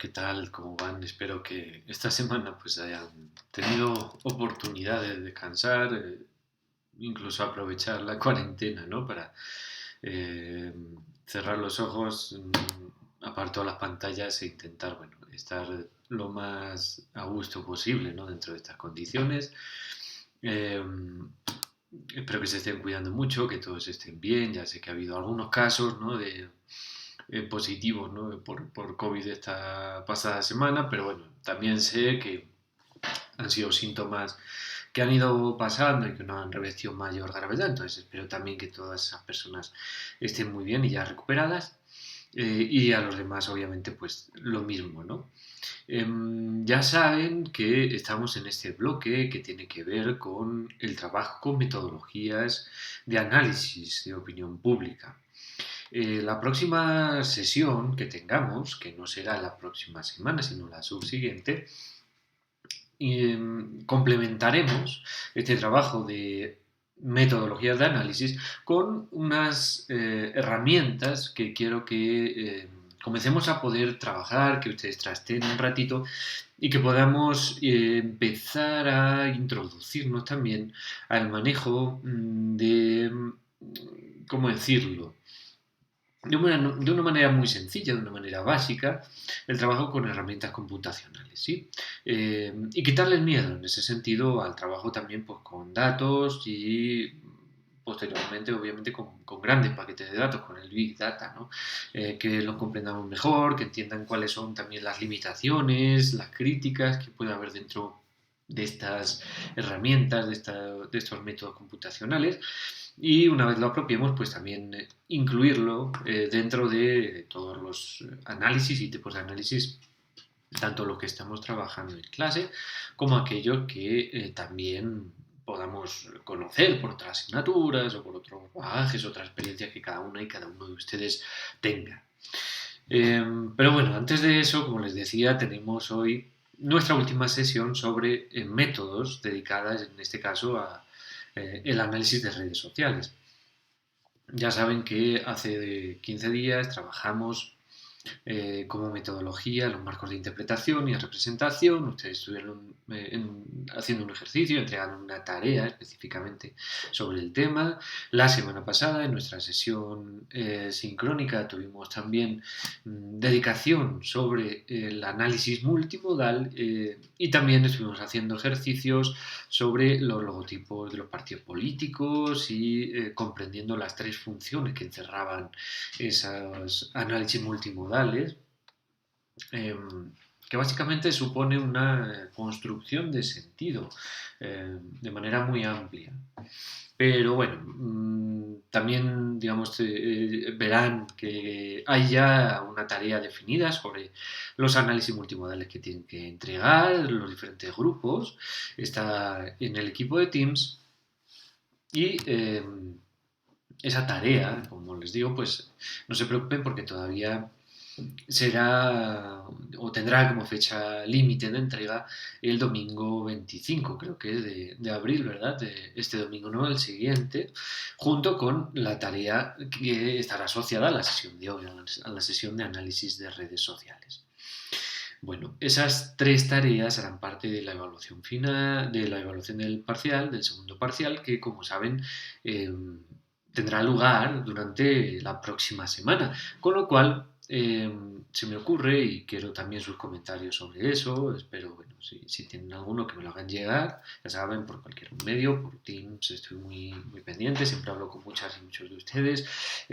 ¿qué tal? ¿Cómo van? Espero que esta semana pues hayan tenido oportunidad de descansar, incluso aprovechar la cuarentena, ¿no? Para eh, cerrar los ojos, apartar las pantallas e intentar, bueno, estar lo más a gusto posible, ¿no? Dentro de estas condiciones. Eh, Espero que se estén cuidando mucho, que todos estén bien. Ya sé que ha habido algunos casos, ¿no? De positivos, ¿no? Por COVID esta pasada semana, pero bueno, también sé que han sido síntomas que han ido pasando y que no han revestido mayor gravedad, entonces espero también que todas esas personas estén muy bien y ya recuperadas. Y a los demás, obviamente, pues lo mismo, ¿no? Ya saben que estamos en este bloque que tiene que ver con el trabajo con metodologías de análisis de opinión pública. La próxima sesión que tengamos, que no será la próxima semana, sino la subsiguiente, complementaremos este trabajo de metodologías de análisis con unas herramientas que quiero que comencemos a poder trabajar, que ustedes trasten un ratito y que podamos empezar a introducirnos también al manejo de, ¿cómo decirlo? De una manera muy sencilla, de una manera básica, el trabajo con herramientas computacionales, ¿sí? Y quitarle el miedo en ese sentido al trabajo también pues, con datos y posteriormente, obviamente, con grandes paquetes de datos, con el Big Data, ¿no? Que los comprendamos mejor, que entiendan cuáles son también las limitaciones, las críticas que puede haber dentro de estas herramientas, de estos métodos computacionales y una vez lo apropiemos, pues también incluirlo dentro de todos los análisis y tipos de análisis, tanto lo que estamos trabajando en clase como aquello que también podamos conocer por otras asignaturas o por otros bagajes, otras experiencias que cada una y cada uno de ustedes tenga. Pero bueno, antes de eso, como les decía, tenemos hoy nuestra última sesión sobre métodos dedicadas, en este caso, a el análisis de redes sociales. Ya saben que hace 15 días trabajamos como metodología los marcos de interpretación y representación. Ustedes estuvieron haciendo un ejercicio, entregando una tarea específicamente sobre el tema. La semana pasada, en nuestra sesión sincrónica, tuvimos también dedicación sobre el análisis multimodal y también estuvimos haciendo ejercicios sobre los logotipos de los partidos políticos y comprendiendo las tres funciones que encerraban esos análisis multimodales, eh, que básicamente supone una construcción de sentido de manera muy amplia. Pero bueno, también, digamos, verán que hay ya una tarea definida sobre los análisis multimodales que tienen que entregar los diferentes grupos. Está en el equipo de Teams y esa tarea, como les digo, pues no se preocupen porque todavía será o tendrá como fecha límite de entrega el domingo 25, creo que es de abril, ¿verdad? De este domingo, no, el siguiente, junto con la tarea que estará asociada a la sesión de hoy, a la sesión de análisis de redes sociales. Bueno, esas tres tareas harán parte de la evaluación final, de la evaluación del parcial, del segundo parcial, que como saben tendrá lugar durante la próxima semana. Con lo cual, se me ocurre, y quiero también sus comentarios sobre eso, espero, bueno, si tienen alguno que me lo hagan llegar, ya saben, por cualquier medio, por Teams estoy muy pendiente, siempre hablo con muchas y muchos de ustedes,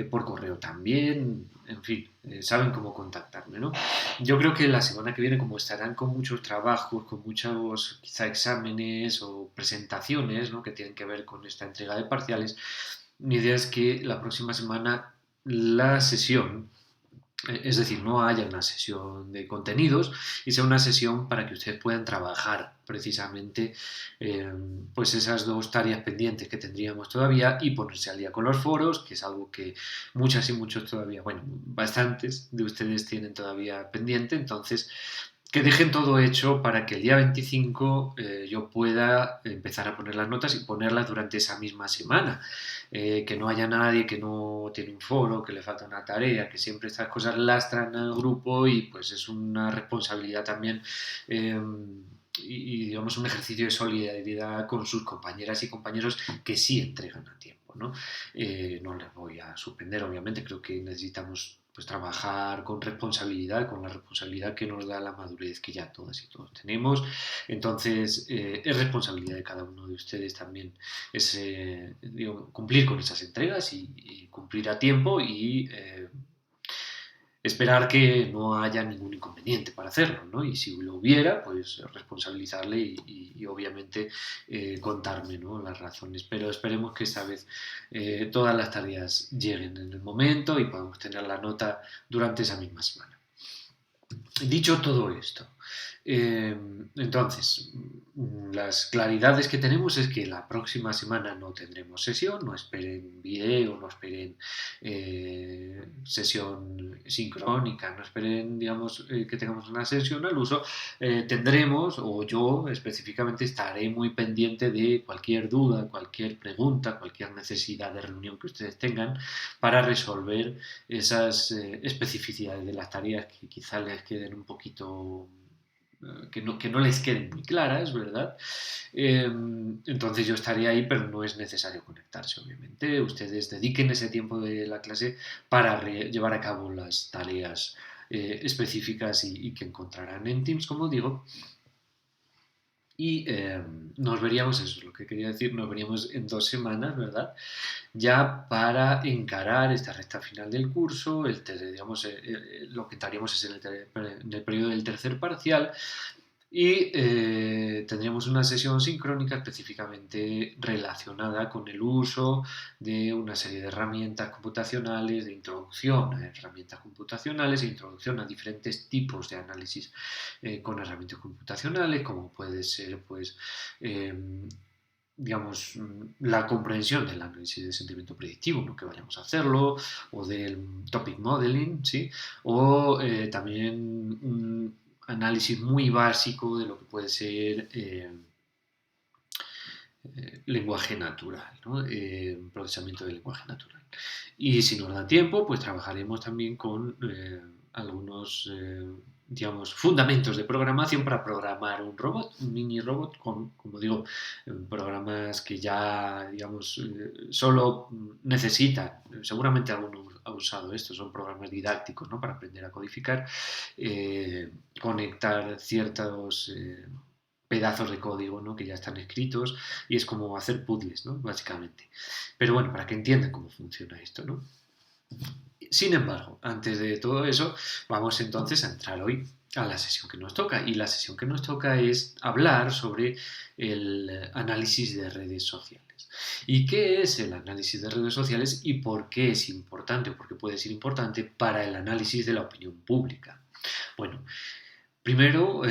por correo también, en fin, saben cómo contactarme, ¿no? Yo creo que la semana que viene, como estarán con muchos trabajos, con muchos quizá exámenes o presentaciones, ¿no? Que tienen que ver con esta entrega de parciales, mi idea es que la próxima semana la sesión, es decir, no haya una sesión de contenidos y sea una sesión para que ustedes puedan trabajar precisamente eh, pues esas dos tareas pendientes que tendríamos todavía y ponerse al día con los foros, que es algo que muchas y muchos todavía, bueno, bastantes de ustedes tienen todavía pendiente, entonces que dejen todo hecho para que el día 25 yo pueda empezar a poner las notas y ponerlas durante esa misma semana. Que no haya nadie que no tiene un foro, que le falta una tarea, que siempre estas cosas lastran al grupo y pues es una responsabilidad también eh, digamos un ejercicio de solidaridad con sus compañeras y compañeros que sí entregan a tiempo, ¿no? No les voy a suspender, obviamente, creo que necesitamos pues trabajar con responsabilidad, con la responsabilidad que nos da la madurez que ya todas y todos tenemos. Entonces, es responsabilidad de cada uno de ustedes también es, digo, cumplir con esas entregas y cumplir a tiempo y esperar que no haya ningún inconveniente para hacerlo, ¿no? Y si lo hubiera, pues responsabilizarle y obviamente contarme, ¿no?, las razones. Pero esperemos que esta vez todas las tareas lleguen en el momento y podamos tener la nota durante esa misma semana. Dicho todo esto, entonces, las claridades que tenemos es que la próxima semana no tendremos sesión, no esperen video, no esperen sesión sincrónica, no esperen, digamos, que tengamos una sesión al uso. Tendremos, o yo específicamente estaré muy pendiente de cualquier duda, cualquier pregunta, cualquier necesidad de reunión que ustedes tengan para resolver esas especificidades de las tareas que quizá les queden un poquito que no les queden muy claras, ¿verdad? Entonces yo estaría ahí, pero no es necesario conectarse, obviamente. Ustedes dediquen ese tiempo de la clase para llevar a cabo las tareas específicas y que encontrarán en Teams, como digo, y nos veríamos, eso es lo que quería decir, nos veríamos en 2 semanas, ¿verdad? Ya para encarar esta recta final del curso, digamos, lo que estaríamos es en el periodo del tercer parcial y tendríamos una sesión sincrónica específicamente relacionada con el uso de una serie de herramientas computacionales, de introducción a herramientas computacionales e introducción a diferentes tipos de análisis con herramientas computacionales, como puede ser, pues, eh, digamos, la comprensión del análisis de sentimiento predictivo, ¿no?, que vayamos a hacerlo, o del topic modeling, ¿sí? O también un análisis muy básico de lo que puede ser lenguaje natural, ¿no? Procesamiento del lenguaje natural. Y si nos da tiempo, pues trabajaremos también con algunos, digamos, fundamentos de programación para programar un robot, un mini robot, con, como digo, programas que ya, digamos, solo necesitan, seguramente alguno ha usado esto, son programas didácticos, ¿no?, para aprender a codificar, conectar ciertos pedazos de código, ¿no?, que ya están escritos y es como hacer puzzles, ¿no?, básicamente. Pero bueno, para que entiendan cómo funciona esto, ¿no? Sin embargo, antes de todo eso, vamos entonces a entrar hoy a la sesión que nos toca. Y la sesión que nos toca es hablar sobre el análisis de redes sociales. ¿Y qué es el análisis de redes sociales y por qué es importante o por qué puede ser importante para el análisis de la opinión pública? Bueno, primero,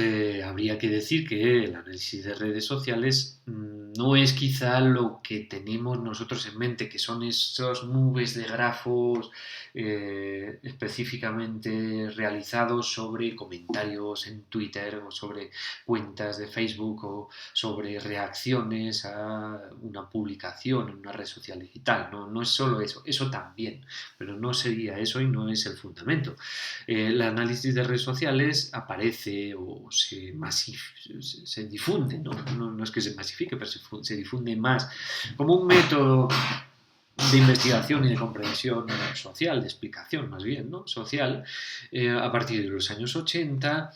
habría que decir que el análisis de redes sociales no es quizá lo que tenemos nosotros en mente, que son esas nubes de grafos específicamente realizados sobre comentarios en Twitter o sobre cuentas de Facebook o sobre reacciones a una publicación en una red social digital. No, no es solo eso, eso también, pero no sería eso y no es el fundamento. El análisis de redes sociales aparece o se difunde, ¿no? No es que se masifique, pero se difunde más como un método de investigación y de comprensión social, de explicación más bien, ¿no?, social, a partir de los años 80,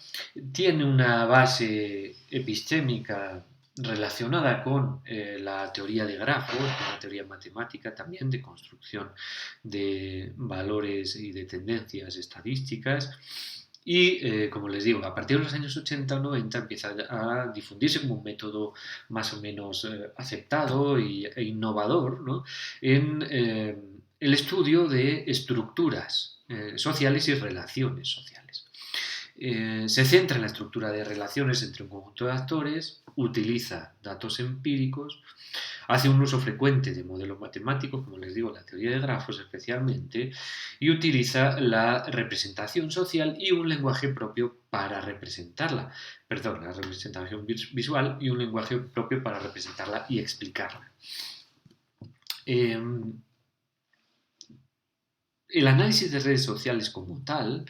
tiene una base epistémica relacionada con la teoría de grafos, una teoría matemática también de construcción de valores y de tendencias estadísticas. Y, como les digo, a partir de los años 80 o 90 empieza a difundirse como un método más o menos aceptado e innovador, ¿no?, en el estudio de estructuras sociales y relaciones sociales. Se centra en la estructura de relaciones entre un conjunto de actores, utiliza datos empíricos, Hace un uso frecuente de modelos matemáticos, como les digo, la teoría de grafos especialmente, y utiliza la representación social y un lenguaje propio para representarla. Perdón, la representación visual y un lenguaje propio para representarla y explicarla. Eh, el análisis de redes sociales como tal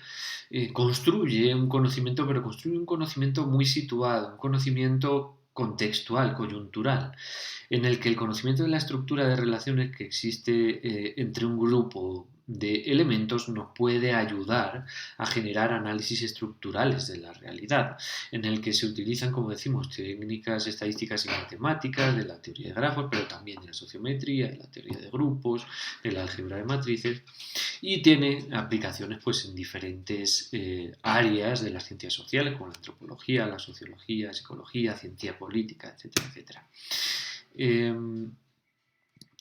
construye un conocimiento, pero construye un conocimiento muy situado, un conocimiento contextual, coyuntural, en el que el conocimiento de la estructura de relaciones que existe entre un grupo de elementos nos puede ayudar a generar análisis estructurales de la realidad, en el que se utilizan, como decimos, técnicas estadísticas y matemáticas de la teoría de grafos, pero también de la sociometría, de la teoría de grupos, de la álgebra de matrices, y tiene aplicaciones pues, en diferentes áreas de las ciencias sociales, como la antropología, la sociología, psicología, ciencia política, etcétera, etcétera.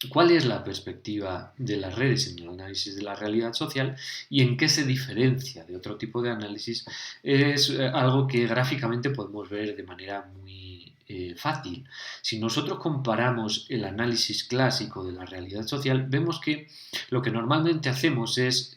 ¿Cuál es la perspectiva de las redes en el análisis de la realidad social y en qué se diferencia de otro tipo de análisis? Es algo que gráficamente podemos ver de manera muy fácil. Si nosotros comparamos el análisis clásico de la realidad social, vemos que lo que normalmente hacemos es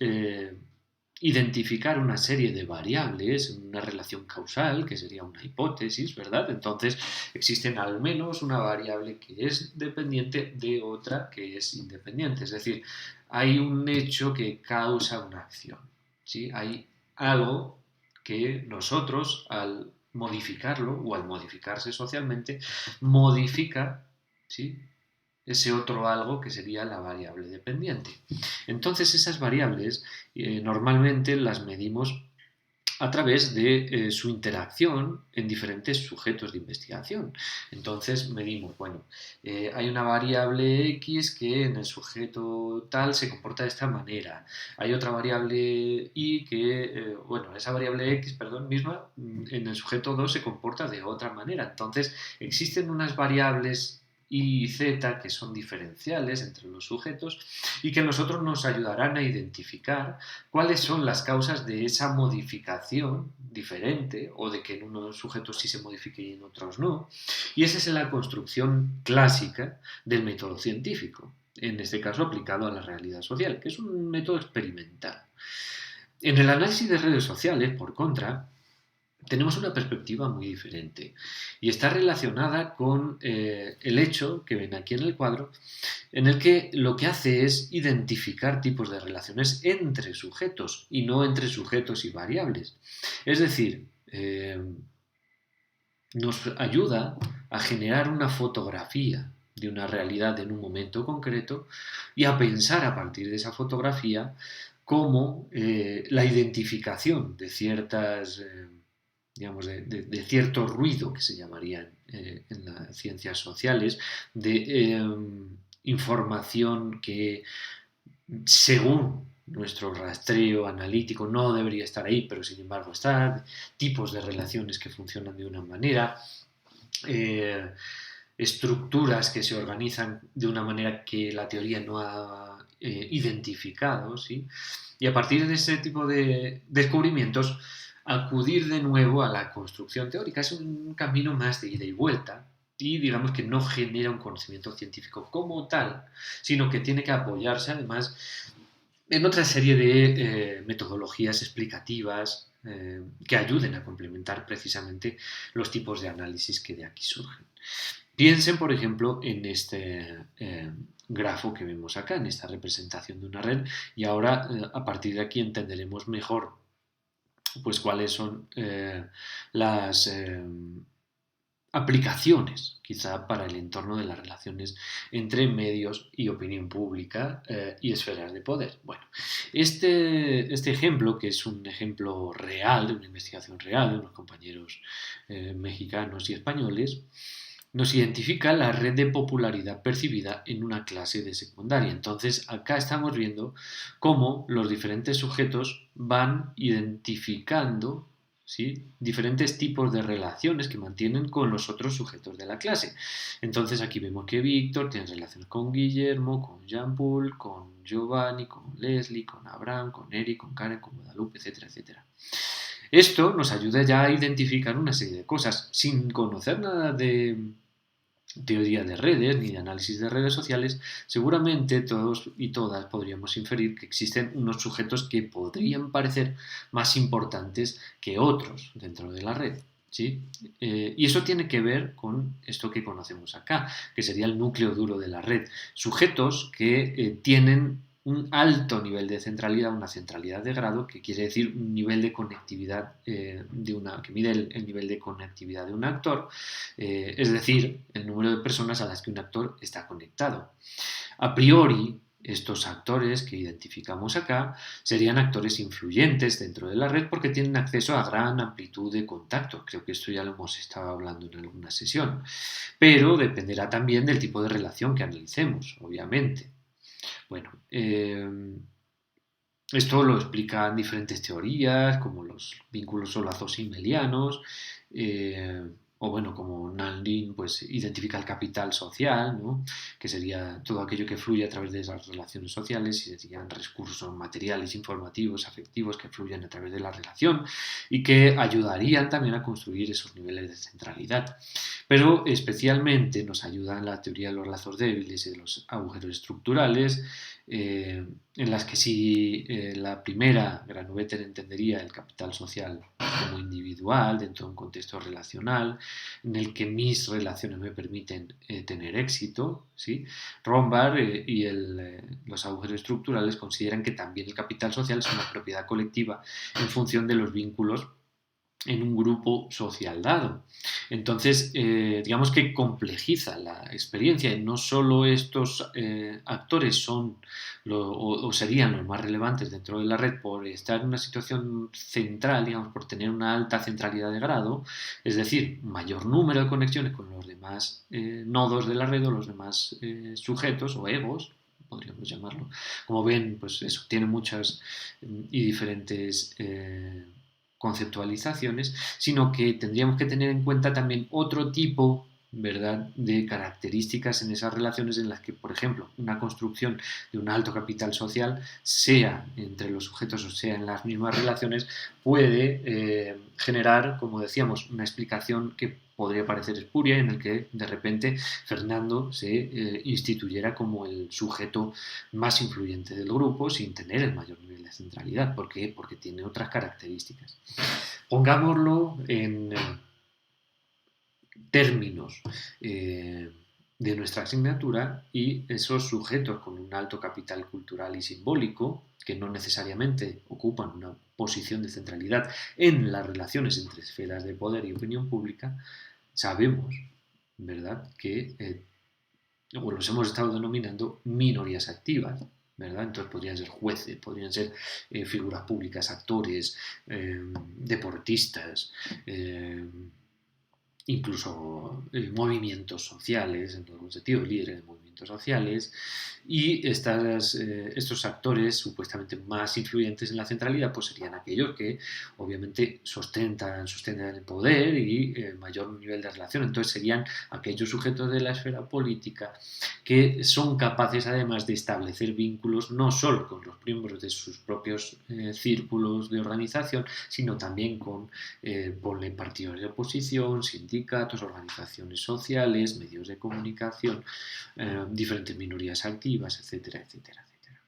identificar una serie de variables en una relación causal, que sería una hipótesis, ¿verdad? Entonces existen al menos una variable que es dependiente de otra que es independiente. Es decir, hay un hecho que causa una acción, ¿sí? Hay algo que nosotros al modificarlo o al modificarse socialmente modifica, ¿sí?, ese otro algo que sería la variable dependiente. Entonces esas variables normalmente las medimos a través de su interacción en diferentes sujetos de investigación. Entonces medimos, bueno, hay una variable X que en el sujeto tal se comporta de esta manera. Hay otra variable Y que, bueno, esa variable X, perdón, misma, en el sujeto 2 se comporta de otra manera. Entonces existen unas variables y Z que son diferenciales entre los sujetos y que nosotros nos ayudarán a identificar cuáles son las causas de esa modificación diferente o de que en unos sujetos sí se modifique y en otros no. Y esa es la construcción clásica del método científico, en este caso aplicado a la realidad social, que es un método experimental. En el análisis de redes sociales, por contra, tenemos una perspectiva muy diferente y está relacionada con el hecho que ven aquí en el cuadro, en el que lo que hace es identificar tipos de relaciones entre sujetos y no entre sujetos y variables. Es decir, nos ayuda a generar una fotografía de una realidad en un momento concreto y a pensar a partir de esa fotografía cómo la identificación de ciertas digamos, de cierto ruido que se llamaría en las ciencias sociales, de información que según nuestro rastreo analítico no debería estar ahí, pero sin embargo está, tipos de relaciones que funcionan de una manera, eh, estructuras que se organizan de una manera que la teoría no ha identificado, ¿sí? Y a partir de ese tipo de descubrimientos, acudir de nuevo a la construcción teórica. Es un camino más de ida y vuelta y digamos que no genera un conocimiento científico como tal, sino que tiene que apoyarse además en otra serie de metodologías explicativas que ayuden a complementar precisamente los tipos de análisis que de aquí surgen. Piensen, por ejemplo, en este grafo que vemos acá, en esta representación de una red, y ahora a partir de aquí entenderemos mejor pues cuáles son las aplicaciones quizá para el entorno de las relaciones entre medios y opinión pública y esferas de poder. Bueno, este ejemplo, que es un ejemplo real, de una investigación real de unos compañeros mexicanos y españoles, nos identifica la red de popularidad percibida en una clase de secundaria. Entonces, acá estamos viendo cómo los diferentes sujetos van identificando, ¿sí?, diferentes tipos de relaciones que mantienen con los otros sujetos de la clase. Entonces, aquí vemos que Víctor tiene relaciones con Guillermo, con Jean-Paul, con Giovanni, con Leslie, con Abraham, con Eric, con Karen, con Guadalupe, etcétera, etcétera. Esto nos ayuda ya a identificar una serie de cosas sin conocer nada de teoría de redes ni de análisis de redes sociales, seguramente todos y todas podríamos inferir que existen unos sujetos que podrían parecer más importantes que otros dentro de la red. ¿Sí? Y eso tiene que ver con esto que conocemos acá, que sería el núcleo duro de la red. Sujetos que tienen un alto nivel de centralidad, una centralidad de grado, que quiere decir un nivel de conectividad que mide el nivel de conectividad de un actor, es decir, el número de personas a las que un actor está conectado. A priori, estos actores que identificamos acá serían actores influyentes dentro de la red porque tienen acceso a gran amplitud de contactos. Creo que esto ya lo hemos estado hablando en alguna sesión. Pero dependerá también del tipo de relación que analicemos, obviamente. Bueno, esto lo explican diferentes teorías, como los vínculos o lazos imelianos, o bueno, como Nanlin pues identifica el capital social, ¿no? Que sería todo aquello que fluye a través de esas relaciones sociales y serían recursos materiales, informativos, afectivos que fluyen a través de la relación y que ayudarían también a construir esos niveles de centralidad. Pero especialmente nos ayudan la teoría de los lazos débiles y de los agujeros estructurales, en las que si la primera, Granovetter, entendería el capital social como individual dentro de un contexto relacional en el que mis relaciones me permiten tener éxito, ¿sí? Rombach los agujeros estructurales consideran que también el capital social es una propiedad colectiva en función de los vínculos en un grupo social dado. Entonces, digamos que complejiza la experiencia y no solo estos actores son o serían los más relevantes dentro de la red por estar en una situación central, digamos, por tener una alta centralidad de grado, es decir, un mayor número de conexiones con los demás nodos de la red o los demás sujetos o egos, podríamos llamarlo. Como ven, pues eso, tiene muchas y diferentes conceptualizaciones, sino que tendríamos que tener en cuenta también otro tipo, ¿verdad?, de características en esas relaciones en las que, por ejemplo, una construcción de un alto capital social, sea entre los sujetos o sea en las mismas relaciones, puede generar, como decíamos, una explicación que podría parecer espuria en el que de repente Fernando se instituyera como el sujeto más influyente del grupo sin tener el mayor nivel de centralidad. ¿Por qué? Porque tiene otras características. Pongámoslo en términos de nuestra asignatura y esos sujetos con un alto capital cultural y simbólico, que no necesariamente ocupan una posición de centralidad en las relaciones entre esferas de poder y opinión pública, sabemos, ¿verdad?, que o los hemos estado denominando minorías activas, ¿verdad? Entonces podrían ser jueces, podrían ser figuras públicas, actores, deportistas, incluso movimientos sociales, en algún sentido, líderes de movimientos sociales, y estos actores supuestamente más influyentes en la centralidad pues serían aquellos que obviamente sustentan el poder y el mayor nivel de relación. Entonces serían aquellos sujetos de la esfera política que son capaces además de establecer vínculos no solo con los miembros de sus propios círculos de organización, sino también con partidos de oposición, sindicatos, organizaciones sociales, medios de comunicación, diferentes minorías activas, etcétera, etcétera, etcétera.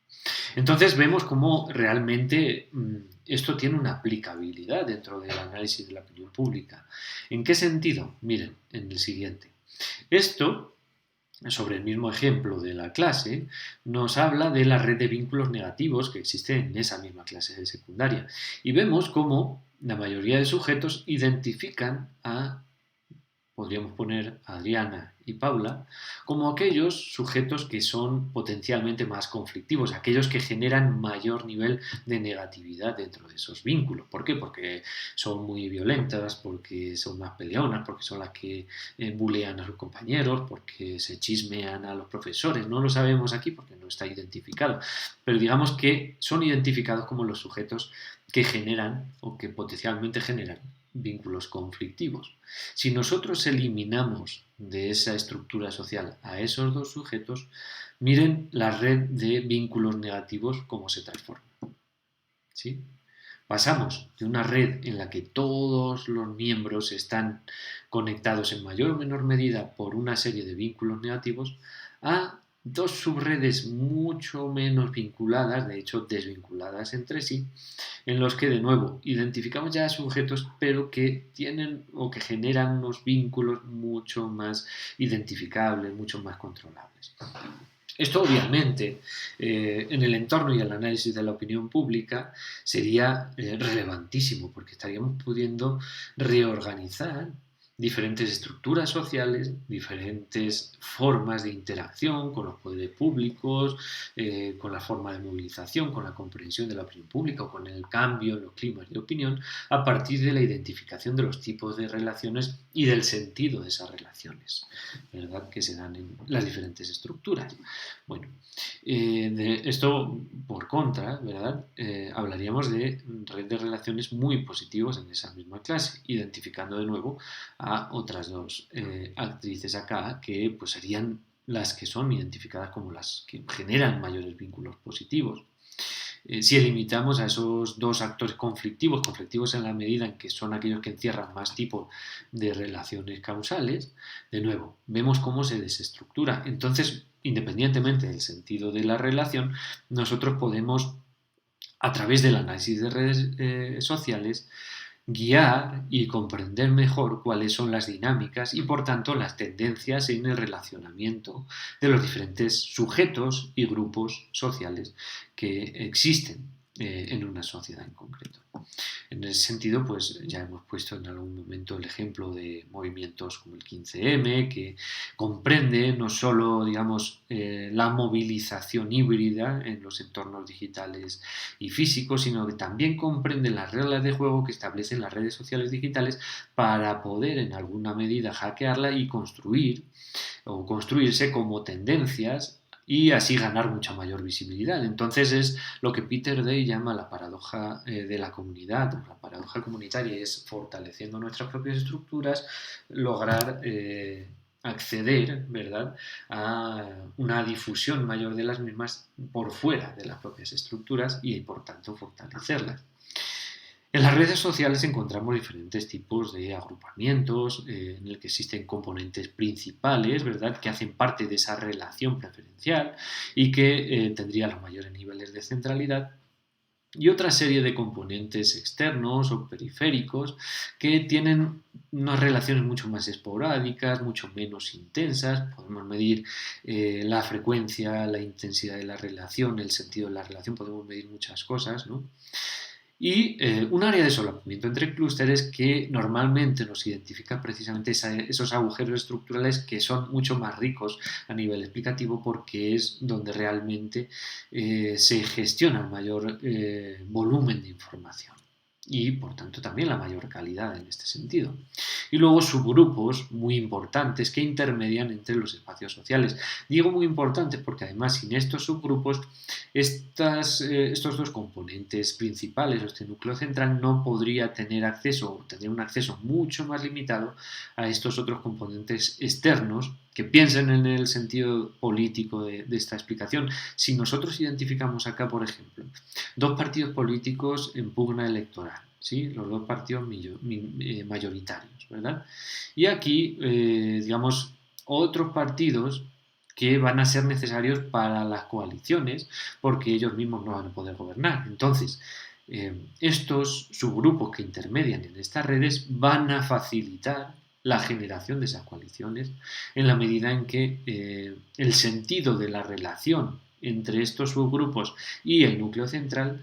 Entonces vemos cómo realmente esto tiene una aplicabilidad dentro del análisis de la opinión pública. ¿En qué sentido? Miren, en el siguiente. Esto, sobre el mismo ejemplo de la clase, nos habla de la red de vínculos negativos que existe en esa misma clase de secundaria. Y vemos cómo la mayoría de sujetos identifican podríamos poner a Adriana y Paula, como aquellos sujetos que son potencialmente más conflictivos, aquellos que generan mayor nivel de negatividad dentro de esos vínculos. ¿Por qué? Porque son muy violentas, porque son más peleonas, porque son las que bulean a sus compañeros, porque se chismean a los profesores. No lo sabemos aquí porque no está identificado, pero digamos que son identificados como los sujetos que generan o que potencialmente generan vínculos conflictivos. Si nosotros eliminamos de esa estructura social a esos dos sujetos, miren la red de vínculos negativos cómo se transforma. ¿Sí? Pasamos de una red en la que todos los miembros están conectados en mayor o menor medida por una serie de vínculos negativos a dos subredes mucho menos vinculadas, de hecho desvinculadas entre sí, en los que de nuevo identificamos ya sujetos, pero que tienen o que generan unos vínculos mucho más identificables, mucho más controlables. Esto obviamente en el entorno y el análisis de la opinión pública sería relevantísimo porque estaríamos pudiendo reorganizar diferentes estructuras sociales, diferentes formas de interacción con los poderes públicos, con la forma de movilización, con la comprensión de la opinión pública o con el cambio en los climas de opinión a partir de la identificación de los tipos de relaciones y del sentido de esas relaciones, ¿verdad?, que se dan en las diferentes estructuras. Bueno, de esto por contra, ¿verdad? Hablaríamos de red de relaciones muy positivos en esa misma clase, identificando de nuevo a otras dos actrices acá que pues serían las que son identificadas como las que generan mayores vínculos positivos. Si limitamos a esos dos actores conflictivos en la medida en que son aquellos que encierran más tipos de relaciones causales, de nuevo, vemos cómo se desestructura. Entonces, independientemente del sentido de la relación, nosotros podemos, a través del análisis de redes sociales, guiar y comprender mejor cuáles son las dinámicas y por tanto las tendencias en el relacionamiento de los diferentes sujetos y grupos sociales que existen en una sociedad en concreto. En ese sentido, pues ya hemos puesto en algún momento el ejemplo de movimientos como el 15M, que comprende no solo, digamos, la movilización híbrida en los entornos digitales y físicos, sino que también comprende las reglas de juego que establecen las redes sociales digitales para poder en alguna medida hackearla y construir o construirse como tendencias y así ganar mucha mayor visibilidad. Entonces es lo que Peter Day llama la paradoja de la comunidad, la paradoja comunitaria, es fortaleciendo nuestras propias estructuras, lograr acceder, ¿verdad?, a una difusión mayor de las mismas por fuera de las propias estructuras y por tanto fortalecerlas. En las redes sociales encontramos diferentes tipos de agrupamientos en el que existen componentes principales, ¿verdad?, que hacen parte de esa relación preferencial y que tendrían los mayores niveles de centralidad, y otra serie de componentes externos o periféricos que tienen unas relaciones mucho más esporádicas, mucho menos intensas. Podemos medir la frecuencia, la intensidad de la relación, el sentido de la relación, podemos medir muchas cosas, ¿no? Y un área de solapamiento entre clústeres que normalmente nos identifica precisamente esos agujeros estructurales que son mucho más ricos a nivel explicativo porque es donde realmente se gestiona el mayor volumen de información y por tanto también la mayor calidad en este sentido. Y luego subgrupos muy importantes que intermedian entre los espacios sociales. Digo muy importantes porque además sin estos subgrupos estos dos componentes principales, este núcleo central, no podría tener acceso o tendría un acceso mucho más limitado a estos otros componentes externos que piensen en el sentido político de esta explicación. Si nosotros identificamos acá, por ejemplo, dos partidos políticos en pugna electoral, ¿sí?, los dos partidos mayoritarios, ¿verdad? Y aquí, digamos, otros partidos que van a ser necesarios para las coaliciones porque ellos mismos no van a poder gobernar. Entonces, estos subgrupos que intermedian en estas redes van a facilitar la generación de esas coaliciones en la medida en que el sentido de la relación entre estos subgrupos y el núcleo central,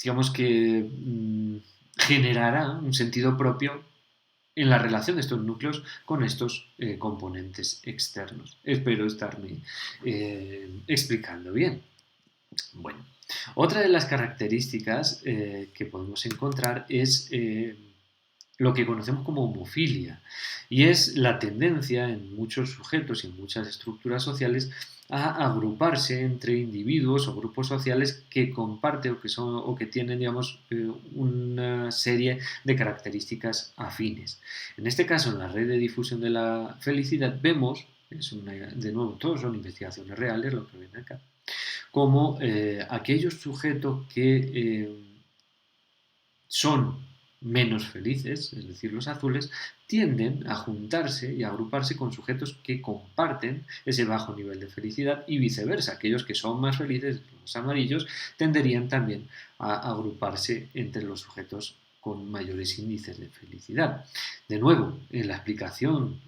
digamos que generará un sentido propio en la relación de estos núcleos con estos componentes externos. Espero estarme explicando bien. Bueno, otra de las características que podemos encontrar es lo que conocemos como homofilia, y es la tendencia en muchos sujetos y en muchas estructuras sociales a agruparse entre individuos o grupos sociales que comparten o que tienen, digamos, una serie de características afines. En este caso, en la red de difusión de la felicidad, vemos, de nuevo, todos son investigaciones reales lo que ven acá, como aquellos sujetos que son menos felices, es decir, los azules, tienden a juntarse y a agruparse con sujetos que comparten ese bajo nivel de felicidad y viceversa. Aquellos que son más felices, los amarillos, tenderían también a agruparse entre los sujetos con mayores índices de felicidad. De nuevo, en la explicación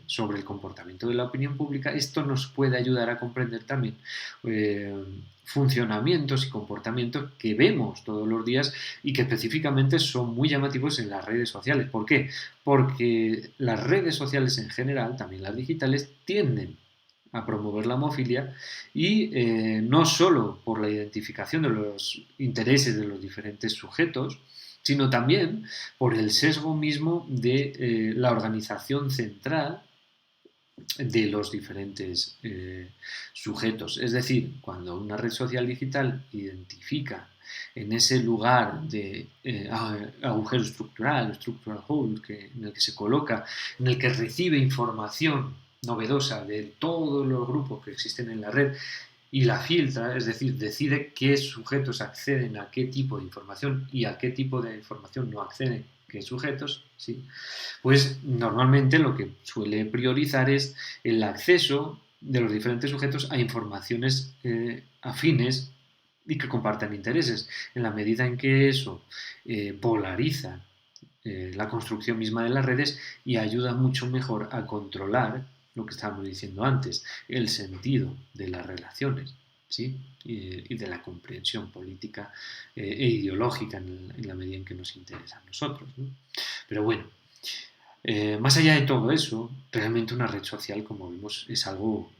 sobre el comportamiento de la opinión pública, esto nos puede ayudar a comprender también eh, funcionamientos y comportamientos que vemos todos los días y que específicamente son muy llamativos en las redes sociales. ¿Por qué? Porque las redes sociales en general, también las digitales, tienden a promover la homofilia y no solo por la identificación de los intereses de los diferentes sujetos, sino también por el sesgo mismo de la organización central de los diferentes sujetos. Es decir, cuando una red social digital identifica en ese lugar de agujero estructural, structural hole, en el que se coloca, en el que recibe información novedosa de todos los grupos que existen en la red y la filtra, es decir, decide qué sujetos acceden a qué tipo de información y a qué tipo de información no acceden qué sujetos, ¿sí? Pues normalmente lo que suele priorizar es el acceso de los diferentes sujetos a informaciones afines y que compartan intereses. En la medida en que eso polariza la construcción misma de las redes y ayuda mucho mejor a controlar lo que estábamos diciendo antes, el sentido de las relaciones, ¿sí? Y de la comprensión política e ideológica en la medida en que nos interesa a nosotros, ¿no? Pero bueno, más allá de todo eso, realmente una red social, como vemos, es algo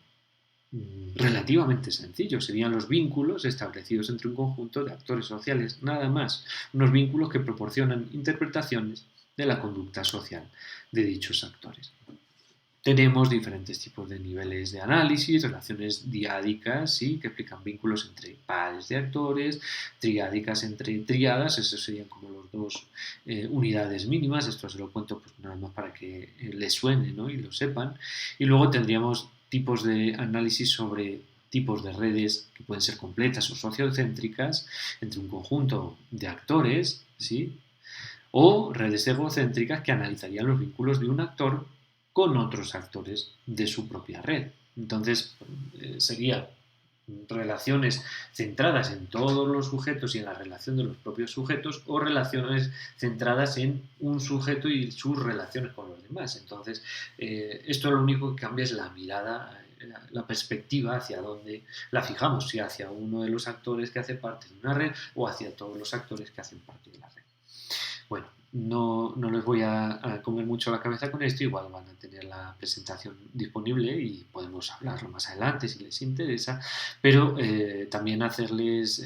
relativamente sencillo. Serían los vínculos establecidos entre un conjunto de actores sociales, nada más. Unos vínculos que proporcionan interpretaciones de la conducta social de dichos actores. Tenemos diferentes tipos de niveles de análisis, relaciones diádicas, ¿sí? Que explican vínculos entre pares de actores, triádicas entre triadas, esos serían como los dos unidades mínimas, esto se lo cuento pues nada más para que les suene, ¿no? Y lo sepan. Y luego tendríamos tipos de análisis sobre tipos de redes que pueden ser completas o sociocéntricas entre un conjunto de actores, ¿sí? O redes egocéntricas que analizarían los vínculos de un actor con otros actores de su propia red. Entonces, serían relaciones centradas en todos los sujetos y en la relación de los propios sujetos o relaciones centradas en un sujeto y sus relaciones con los demás. Entonces, esto lo único que cambia es la mirada, la perspectiva hacia dónde la fijamos, si hacia uno de los actores que hace parte de una red o hacia todos los actores que hacen parte de la red. Bueno, no les voy a comer mucho la cabeza con esto, igual van a tener la presentación disponible y podemos hablarlo más adelante si les interesa, pero también hacerles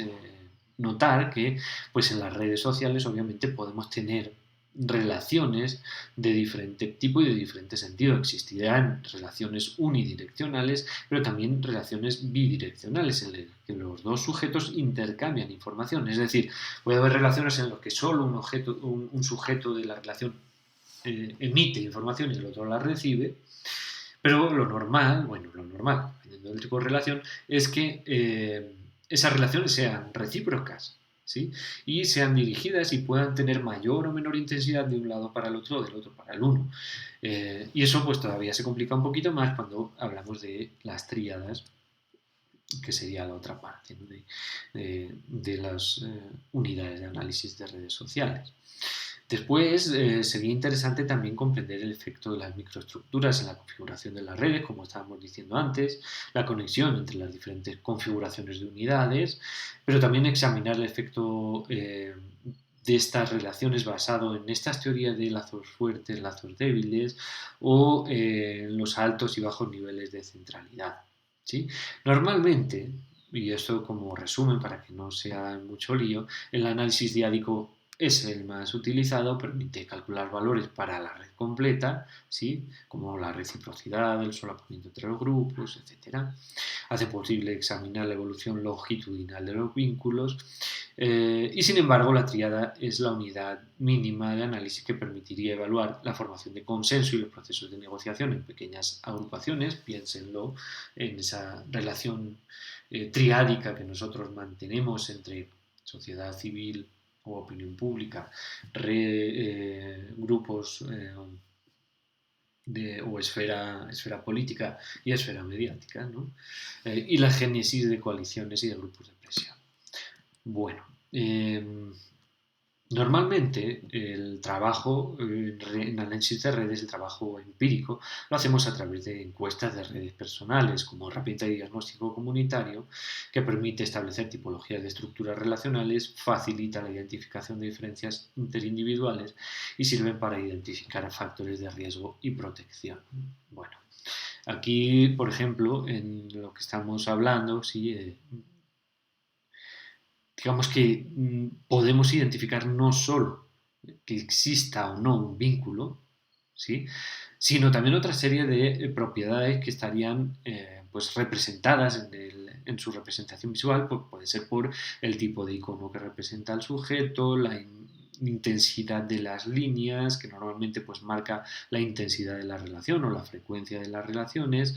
notar que pues en las redes sociales obviamente podemos tener relaciones de diferente tipo y de diferente sentido. Existirán relaciones unidireccionales, pero también relaciones bidireccionales, en las que los dos sujetos intercambian información. Es decir, puede haber relaciones en las que solo un sujeto de la relación emite información y el otro la recibe, pero lo normal, dependiendo del tipo de relación, es que esas relaciones sean recíprocas, ¿sí? Y sean dirigidas y puedan tener mayor o menor intensidad de un lado para el otro o del otro para el uno. Y eso pues todavía se complica un poquito más cuando hablamos de las tríadas, que sería la otra parte, ¿no? de las unidades de análisis de redes sociales. Después sería interesante también comprender el efecto de las microestructuras en la configuración de las redes, como estábamos diciendo antes, la conexión entre las diferentes configuraciones de unidades, pero también examinar el efecto de estas relaciones basado en estas teorías de lazos fuertes, lazos débiles o los altos y bajos niveles de centralidad. ¿Sí? Normalmente, y esto como resumen para que no sea mucho lío, el análisis diádico es el más utilizado, permite calcular valores para la red completa, ¿sí? Como la reciprocidad, el solapamiento entre los grupos, etc. Hace posible examinar la evolución longitudinal de los vínculos y sin embargo la tríada es la unidad mínima de análisis que permitiría evaluar la formación de consenso y los procesos de negociación en pequeñas agrupaciones, piénsenlo en esa relación triádica que nosotros mantenemos entre sociedad civil o opinión pública, grupos o esfera política y esfera mediática, ¿no? Y la génesis de coaliciones y de grupos de presión. Bueno, normalmente el trabajo en análisis de redes, el trabajo empírico, lo hacemos a través de encuestas de redes personales como herramienta de diagnóstico comunitario que permite establecer tipologías de estructuras relacionales, facilita la identificación de diferencias interindividuales y sirven para identificar factores de riesgo y protección. Bueno, aquí, por ejemplo, en lo que estamos hablando, sí, digamos que podemos identificar no solo que exista o no un vínculo, ¿sí? Sino también otra serie de propiedades que estarían pues representadas en su representación visual, pues puede ser por el tipo de icono que representa al sujeto, la intensidad de las líneas, que normalmente pues marca la intensidad de la relación o la frecuencia de las relaciones,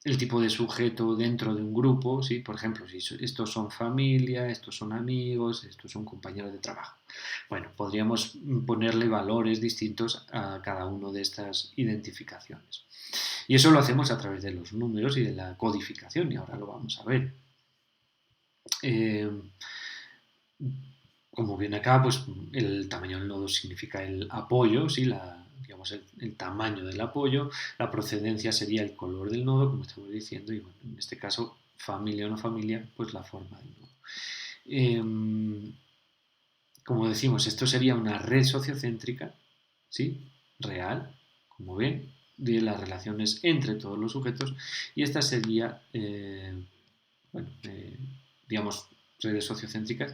el tipo de sujeto dentro de un grupo, ¿sí? Por ejemplo, si estos son familia, estos son amigos, estos son compañeros de trabajo. Bueno, podríamos ponerle valores distintos a cada una de estas identificaciones. Y eso lo hacemos a través de los números y de la codificación, y ahora lo vamos a ver. Como viene acá, pues el tamaño del nodo significa el apoyo, ¿sí? Digamos el tamaño del apoyo, la procedencia sería el color del nodo, como estamos diciendo, y bueno, en este caso, familia o no familia, pues la forma del nodo. Como decimos, esto sería una red sociocéntrica, ¿sí? Real, como ven, de las relaciones entre todos los sujetos, y esta sería, digamos, redes sociocéntricas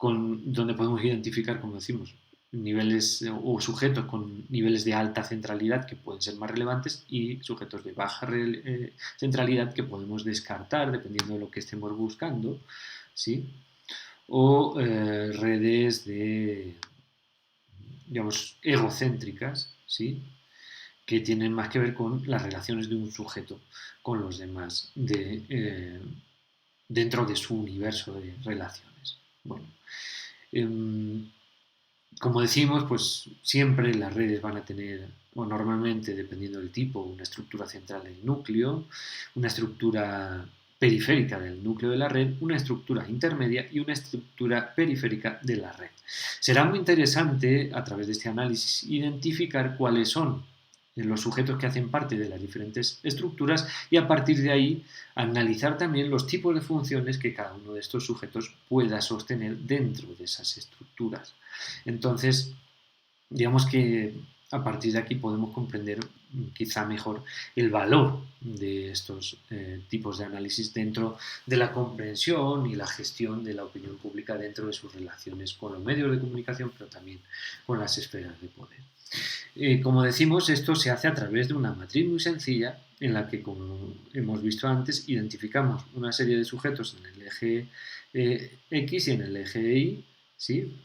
donde podemos identificar, como decimos, niveles o sujetos con niveles de alta centralidad que pueden ser más relevantes y sujetos de baja centralidad que podemos descartar dependiendo de lo que estemos buscando, ¿sí? O redes de, digamos, egocéntricas, ¿sí? Que tienen más que ver con las relaciones de un sujeto con los demás dentro de su universo de relaciones. Bueno, como decimos, pues siempre las redes van a tener, o normalmente, dependiendo del tipo, una estructura central del núcleo, una estructura periférica del núcleo de la red, una estructura intermedia y una estructura periférica de la red. Será muy interesante, a través de este análisis, identificar cuáles son los sujetos que hacen parte de las diferentes estructuras y a partir de ahí analizar también los tipos de funciones que cada uno de estos sujetos pueda sostener dentro de esas estructuras. Entonces, digamos que a partir de aquí podemos comprender quizá mejor el valor de estos tipos de análisis dentro de la comprensión y la gestión de la opinión pública dentro de sus relaciones con los medios de comunicación, pero también con las esferas de poder. Como decimos, esto se hace a través de una matriz muy sencilla en la que, como hemos visto antes, identificamos una serie de sujetos en el eje X y en el eje Y, ¿sí?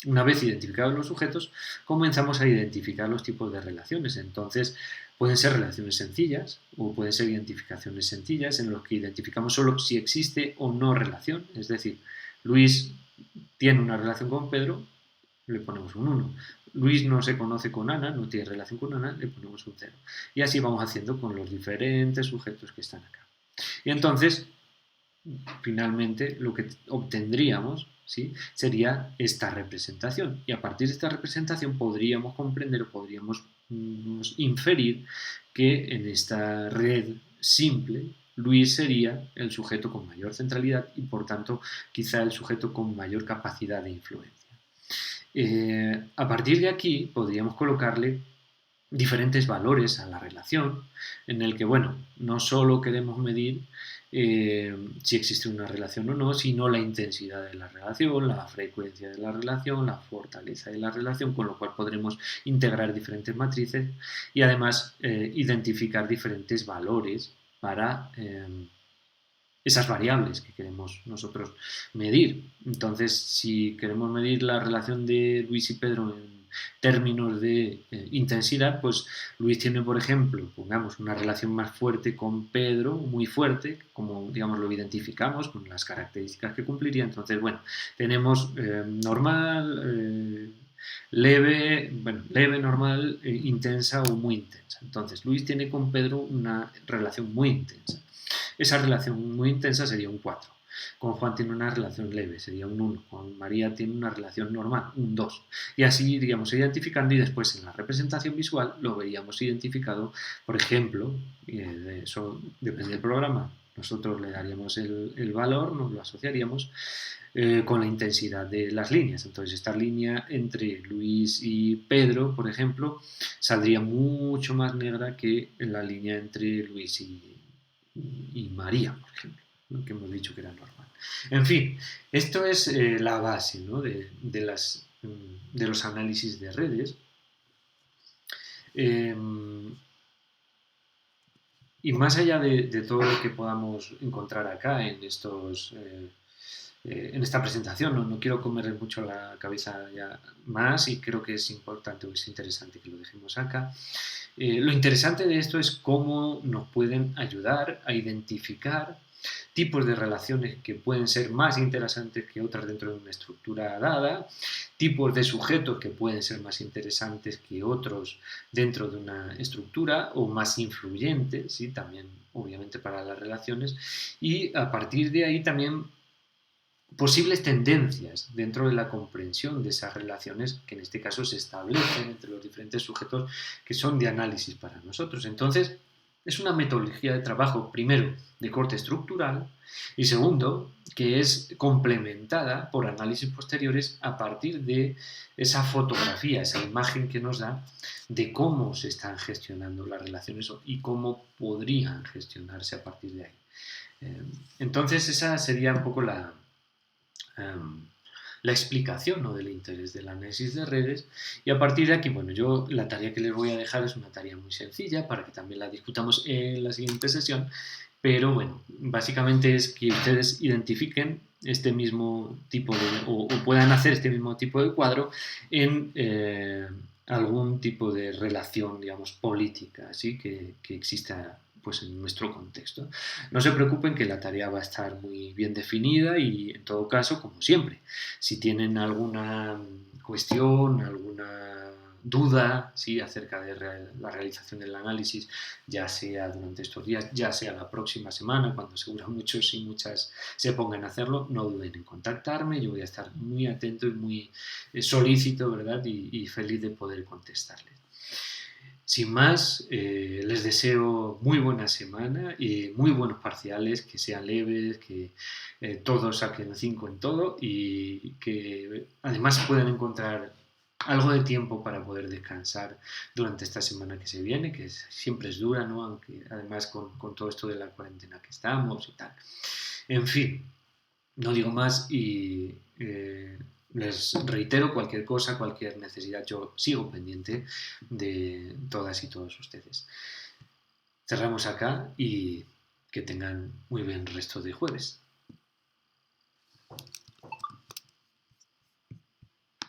Una vez identificados los sujetos, comenzamos a identificar los tipos de relaciones. Entonces, pueden ser relaciones sencillas o pueden ser identificaciones sencillas en los que identificamos solo si existe o no relación. Es decir, Luis tiene una relación con Pedro, le ponemos un 1. Luis no se conoce con Ana, no tiene relación con Ana, le ponemos un 0. Y así vamos haciendo con los diferentes sujetos que están acá. Y entonces, finalmente, lo que obtendríamos, ¿sí? Sería esta representación. Y a partir de esta representación podríamos comprender o podríamos inferir que en esta red simple Luis sería el sujeto con mayor centralidad y por tanto quizá el sujeto con mayor capacidad de influencia. A partir de aquí podríamos colocarle diferentes valores a la relación en el que, bueno, no solo queremos medir si existe una relación o no, sino la intensidad de la relación, la frecuencia de la relación, la fortaleza de la relación, con lo cual podremos integrar diferentes matrices y además identificar diferentes valores para esas variables que queremos nosotros medir. Entonces, si queremos medir la relación de Luis y Pedro términos de intensidad, pues Luis tiene, por ejemplo, pongamos una relación más fuerte con Pedro, muy fuerte, como digamos lo identificamos con las características que cumpliría. Entonces, bueno, tenemos normal, leve, bueno, leve, normal, intensa o muy intensa. Entonces, Luis tiene con Pedro una relación muy intensa. Esa relación muy intensa sería un 4. Con Juan tiene una relación leve, sería un 1. Con María tiene una relación normal, un 2. Y así iríamos identificando y después en la representación visual lo veríamos identificado, por ejemplo, eso depende del programa, nosotros le daríamos el valor, nos lo asociaríamos con la intensidad de las líneas. Entonces esta línea entre Luis y Pedro, por ejemplo, saldría mucho más negra que la línea entre Luis y María, por ejemplo, ¿no? Que hemos dicho que era normal. En fin, esto es la base, ¿no? de los análisis de redes. Eh, y más allá de todo lo que podamos encontrar acá en en esta presentación, no quiero comerle mucho la cabeza ya más y creo que es importante o es interesante que lo dejemos acá. Lo interesante de esto es cómo nos pueden ayudar a identificar tipos de relaciones que pueden ser más interesantes que otras dentro de una estructura dada, tipos de sujetos que pueden ser más interesantes que otros dentro de una estructura o más influyentes, ¿sí? También obviamente para las relaciones, y a partir de ahí también posibles tendencias dentro de la comprensión de esas relaciones que en este caso se establecen entre los diferentes sujetos que son de análisis para nosotros. Entonces, es una metodología de trabajo, primero, de corte estructural y segundo, que es complementada por análisis posteriores a partir de esa fotografía, esa imagen que nos da de cómo se están gestionando las relaciones y cómo podrían gestionarse a partir de ahí. Entonces, esa sería un poco la explicación, ¿no? Del interés del análisis de redes y a partir de aquí, bueno, yo la tarea que les voy a dejar es una tarea muy sencilla para que también la discutamos en la siguiente sesión, pero bueno, básicamente es que ustedes identifiquen este mismo tipo de, o puedan hacer este mismo tipo de cuadro en algún tipo de relación, digamos, política, ¿sí? que exista pues en nuestro contexto. No se preocupen que la tarea va a estar muy bien definida y en todo caso, como siempre, si tienen alguna cuestión, alguna duda ¿sí? acerca de la realización del análisis, ya sea durante estos días, ya sea la próxima semana, cuando seguro muchos y muchas se pongan a hacerlo, no duden en contactarme, yo voy a estar muy atento y muy solícito, ¿verdad? Y feliz de poder contestarles. Sin más, les deseo muy buena semana y muy buenos parciales, que sean leves, que todos saquen 5 en todo y que además puedan encontrar algo de tiempo para poder descansar durante esta semana que se viene, que siempre es dura, ¿no? Aunque además con todo esto de la cuarentena que estamos y tal. En fin, no digo más y les reitero cualquier cosa, cualquier necesidad, yo sigo pendiente de todas y todos ustedes. Cerramos acá y que tengan muy buen resto de jueves.